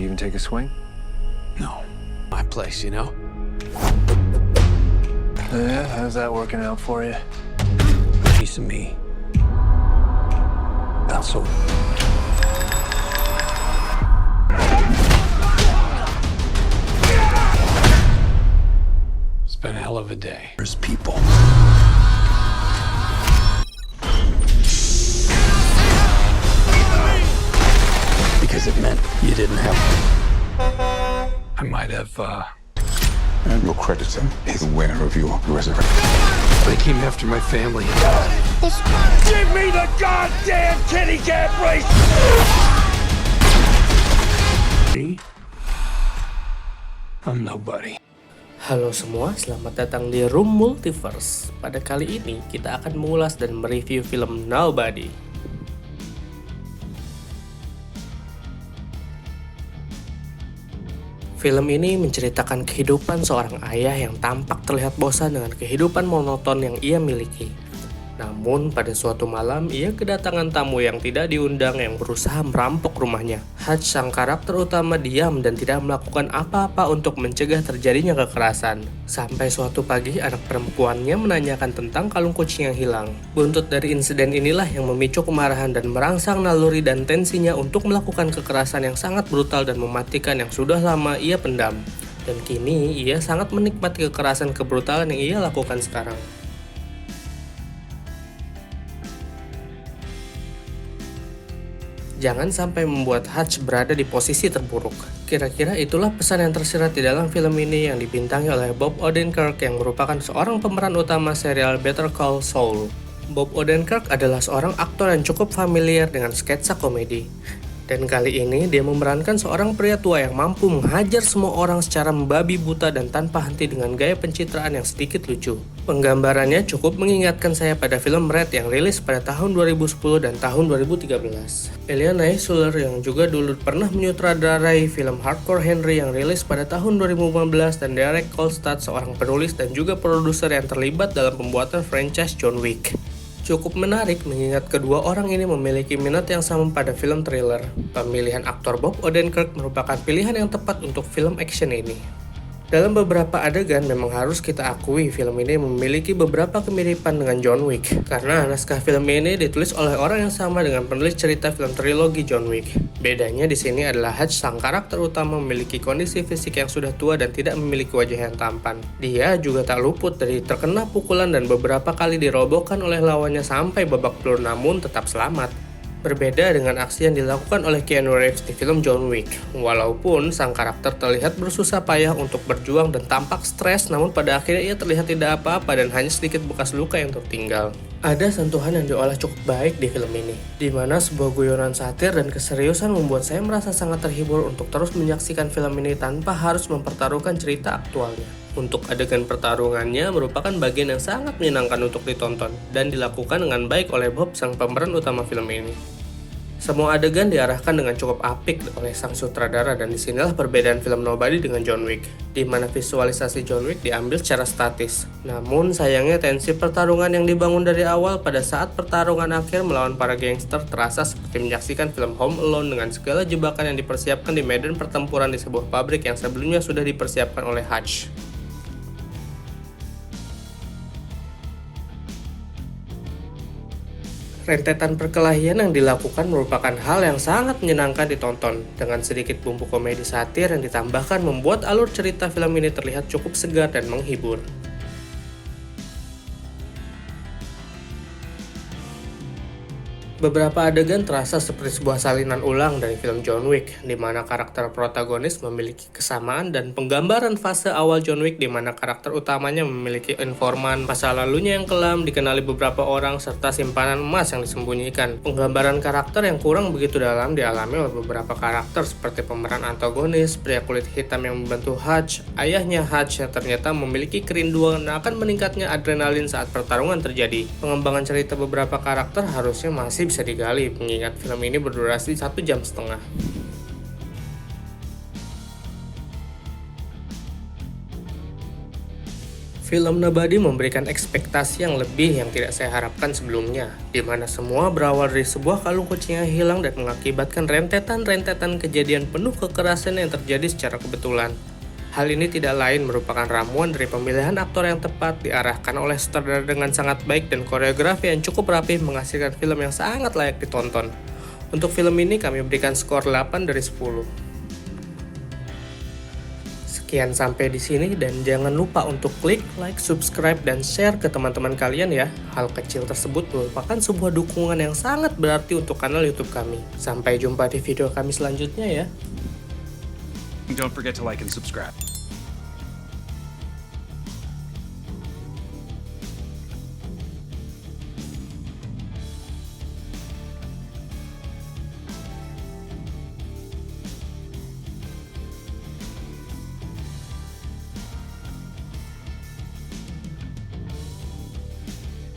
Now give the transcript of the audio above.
you even take a swing? No. My place, you know? Yeah, how's that working out for you? Piece of me. Not so. It's been a hell of a day. There's people. Because it meant you didn't have. I might have, And your creditor is aware of your resurrection. They came after my family. Give me the goddamn kitty cat race! I'm nobody. Halo semua, selamat datang di Room Multiverse. Pada kali ini kita akan mengulas dan mereview film Nobody. Film ini menceritakan kehidupan seorang ayah yang tampak terlihat bosan dengan kehidupan monoton yang ia miliki. Namun pada suatu malam ia kedatangan tamu yang tidak diundang yang berusaha merampok rumahnya. Hutch sang karakter utama diam dan tidak melakukan apa-apa untuk mencegah terjadinya kekerasan. Sampai suatu pagi anak perempuannya menanyakan tentang kalung kucing yang hilang. Buntut dari insiden inilah yang memicu kemarahan dan merangsang naluri dan tensinya untuk melakukan kekerasan yang sangat brutal dan mematikan yang sudah lama ia pendam. Dan kini ia sangat menikmati kekerasan kebrutalan yang ia lakukan sekarang. Jangan sampai membuat Hutch berada di posisi terburuk. Kira-kira itulah pesan yang tersirat di dalam film ini yang dibintangi oleh Bob Odenkirk yang merupakan seorang pemeran utama serial Better Call Saul. Bob Odenkirk adalah seorang aktor yang cukup familiar dengan sketsa komedi. Dan kali ini dia memerankan seorang pria tua yang mampu menghajar semua orang secara membabi buta dan tanpa henti dengan gaya pencitraan yang sedikit lucu. Penggambarannya cukup mengingatkan saya pada film Red yang rilis pada tahun 2010 dan tahun 2013. Elia Naishuller yang juga dulu pernah menyutradarai film Hardcore Henry yang rilis pada tahun 2015 dan Derek Kolstad seorang penulis dan juga produser yang terlibat dalam pembuatan franchise John Wick. Cukup menarik mengingat kedua orang ini memiliki minat yang sama pada film thriller. Pemilihan aktor Bob Odenkirk merupakan pilihan yang tepat untuk film action ini. Dalam beberapa adegan memang harus kita akui film ini memiliki beberapa kemiripan dengan John Wick. Karena naskah film ini ditulis oleh orang yang sama dengan penulis cerita film trilogi John Wick. Bedanya di sini adalah Hutch sang karakter utama memiliki kondisi fisik yang sudah tua dan tidak memiliki wajah yang tampan. Dia juga tak luput dari terkena pukulan dan beberapa kali dirobohkan oleh lawannya sampai babak belur namun tetap selamat. Berbeda dengan aksi yang dilakukan oleh Keanu Reeves di film John Wick. Walaupun sang karakter terlihat bersusah payah untuk berjuang dan tampak stres, namun pada akhirnya ia terlihat tidak apa-apa dan hanya sedikit bekas luka yang tertinggal. Ada sentuhan yang diolah cukup baik di film ini, di mana sebuah guyonan satir dan keseriusan membuat saya merasa sangat terhibur untuk terus menyaksikan film ini tanpa harus mempertaruhkan cerita aktualnya. Untuk adegan pertarungannya merupakan bagian yang sangat menyenangkan untuk ditonton dan dilakukan dengan baik oleh Bob sang pemeran utama film ini. Semua adegan diarahkan dengan cukup apik oleh sang sutradara dan disinilah perbedaan film Nobody dengan John Wick, di mana visualisasi John Wick diambil secara statis. Namun sayangnya tensi pertarungan yang dibangun dari awal pada saat pertarungan akhir melawan para gangster terasa seperti menyaksikan film Home Alone dengan segala jebakan yang dipersiapkan di medan pertempuran di sebuah pabrik yang sebelumnya sudah dipersiapkan oleh Hutch. Rentetan perkelahian yang dilakukan merupakan hal yang sangat menyenangkan ditonton. Dengan sedikit bumbu komedi satir yang ditambahkan membuat alur cerita film ini terlihat cukup segar dan menghibur. Beberapa adegan terasa seperti sebuah salinan ulang dari film John Wick, di mana karakter protagonis memiliki kesamaan dan penggambaran fase awal John Wick di mana karakter utamanya memiliki informan, masa lalunya yang kelam, dikenali beberapa orang, serta simpanan emas yang disembunyikan. Penggambaran karakter yang kurang begitu dalam dialami oleh beberapa karakter seperti pemeran antagonis, pria kulit hitam yang membantu Hutch, ayahnya Hutch yang ternyata memiliki kerinduan akan meningkatnya adrenalin saat pertarungan terjadi. Pengembangan cerita beberapa karakter harusnya masih bisa digali, mengingat film ini berdurasi 1,5 jam. Film Nobody memberikan ekspektasi yang lebih yang tidak saya harapkan sebelumnya, di mana semua berawal dari sebuah kalung kucing yang hilang dan mengakibatkan rentetan-rentetan kejadian penuh kekerasan yang terjadi secara kebetulan. Hal ini tidak lain merupakan ramuan dari pemilihan aktor yang tepat, diarahkan oleh sutradara dengan sangat baik, dan koreografi yang cukup rapi menghasilkan film yang sangat layak ditonton. Untuk film ini kami berikan skor 8 dari 10. Sekian sampai di sini, dan jangan lupa untuk klik like, subscribe, dan share ke teman-teman kalian ya. Hal kecil tersebut merupakan sebuah dukungan yang sangat berarti untuk kanal YouTube kami. Sampai jumpa di video kami selanjutnya ya. Don't forget to like and subscribe.